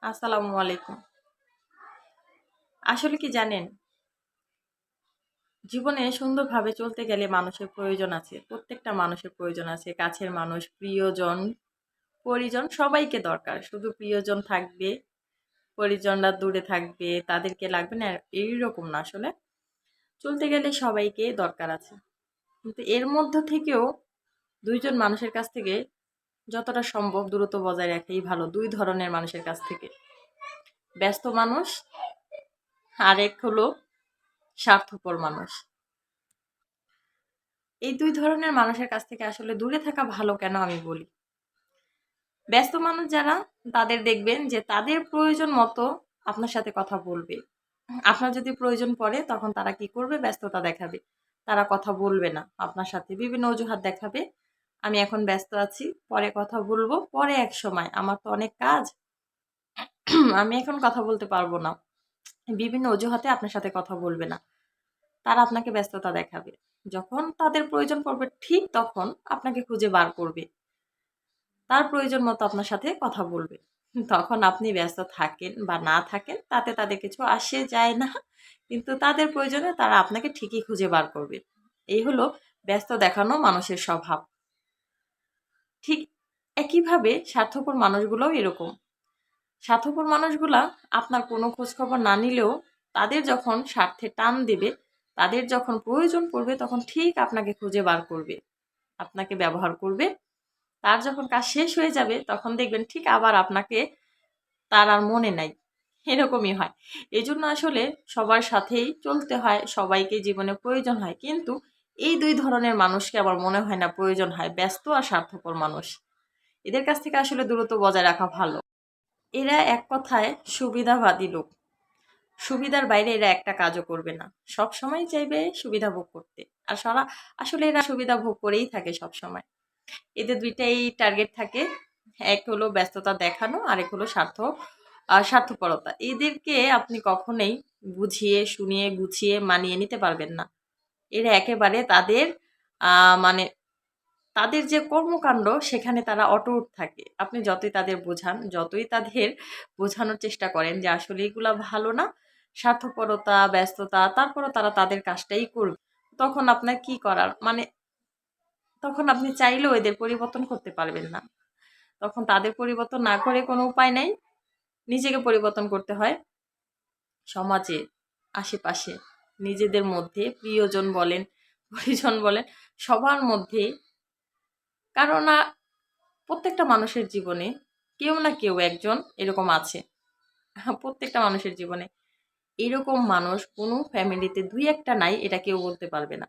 আসসালামু আলাইকুম। আসলে কি জানেন? জীবনে সুন্দরভাবে চলতে গেলে মানুষের প্রয়োজন আছে। প্রত্যেকটা মানুষের প্রয়োজন আছে। কাছের মানুষ, প্রিয়জন, পরিজন সবাইকে দরকার। শুধু প্রিয়জন থাকবে, পরিজনরা দূরে থাকবে, তাদেরকে লাগবে না এইরকম না আসলে। চলতে গেলে সবাইকে দরকার আছে। কিন্তু এর মধ্য থেকেও ২ জন মানুষের কাছ থেকে যতটা সম্ভব দূরত্ব বজায় রাখাই ভালো। ২ ধরনের মানুষের কাছ থেকে। ব্যস্ত মানুষ, আরেক হলো স্বার্থপর মানুষ। এই ২ ধরনের মানুষের কাছ থেকে আসলে দূরে থাকা ভালো কেন আমি বলি। ব্যস্ত মানুষ যারা তাদের দেখবেন যে তাদের প্রয়োজন মতো আপনার সাথে কথা বলবে। আপনার যদি প্রয়োজন পড়ে তখন তারা কি করবে? ব্যস্ততা দেখাবে। তারা কথা বলবে না আপনার সাথে। বিভিন্ন অজুহাত দেখাবে। আমি এখন ব্যস্ত আছি, পরে কথা বলবো, পরে একসময় আমার তো অনেক কাজ। আমি এখন কথা বলতে পারবো না। বিভিন্ন অজুহাতে আপনার সাথে কথা বলবে না। তারা আপনাকে ব্যস্ততা দেখাবে। যখন তাদের প্রয়োজন পড়বে ঠিক তখন আপনাকে খুঁজে বার করবে। তার প্রয়োজন মতো আপনার সাথে কথা বলবে। তখন আপনি ব্যস্ত থাকেন বা না থাকেন তাতে তাদের কিছু আসে যায় না। কিন্তু তাদের প্রয়োজনে তারা আপনাকে ঠিকই খুঁজে বার করবে। এই হলো ব্যস্ত দেখানো মানুষের স্বভাব। ঠিক একইভাবে স্বার্থপর মানুষগুলোও এরকম। স্বার্থপর মানুষগুলা আপনার কোনো খোঁজখবর না নিলেও তাদের যখন স্বার্থে টান দেবে, তাদের যখন প্রয়োজন পড়বে তখন ঠিক আপনাকে খুঁজে বার করবে। আপনাকে ব্যবহার করবে। তার যখন কাজ শেষ হয়ে যাবে তখন দেখবেন ঠিক আবার আপনাকে তার আর মনে নাই। এরকমই হয়। এজন্য আসলে সবার সাথেই চলতে হয়, সবাইকে জীবনে প্রয়োজন হয়। কিন্তু এই ২ ধরনের মানুষকে আমার মনে হয় না প্রয়োজন হয়, ব্যস্ত আর স্বার্থপর মানুষ। এদের কাছ থেকে আসলে দূরত্ব বজায় রাখা ভালো। এরা এক কথায় সুবিধাবাদী লোক। সুবিধার বাইরে এরা একটা কাজও করবে না। সবসময় চাইবে সুবিধা ভোগ করতে। আর আসলে এরা সুবিধা ভোগ করেই থাকে সবসময়। এদের ২ টাই টার্গেট থাকে। এক হলো ব্যস্ততা দেখানো, আরেক হলো স্বার্থপরতা। এদেরকে আপনি কখনোই বুঝিয়ে, শুনিয়ে, গুছিয়ে মানিয়ে নিতে পারবেন না। এরা একেবারে তাদের মানে তাদের যে কর্মকাণ্ড সেখানে তারা অটুট থাকে। আপনি যতই তাদের বোঝান, যতই তাদের বোঝানোর চেষ্টা করেন যে আসলে এগুলা ভালো না, স্বার্থপরতা, ব্যস্ততা, তারপরও তারা তাদের কাজটাই করবে। তখন আপনার কি করার? মানে তখন আপনি চাইলেও এদের পরিবর্তন করতে পারবেন না। তখন তাদের পরিবর্তন না করে কোনো উপায় নাই। নিজেকে পরিবর্তন করতে হয়। সমাজে, আশেপাশে, নিজেদের মধ্যে প্রিয়জন বলেন, পরিজন বলেন, সবার মধ্যে কারণ প্রত্যেকটা মানুষের জীবনে কেউ না কেউ একজন এরকম আছে। প্রত্যেকটা মানুষের জীবনে এরকম মানুষ কোনো ফ্যামিলিতে ২-১টা নাই এটা কেউ বলতে পারবে না।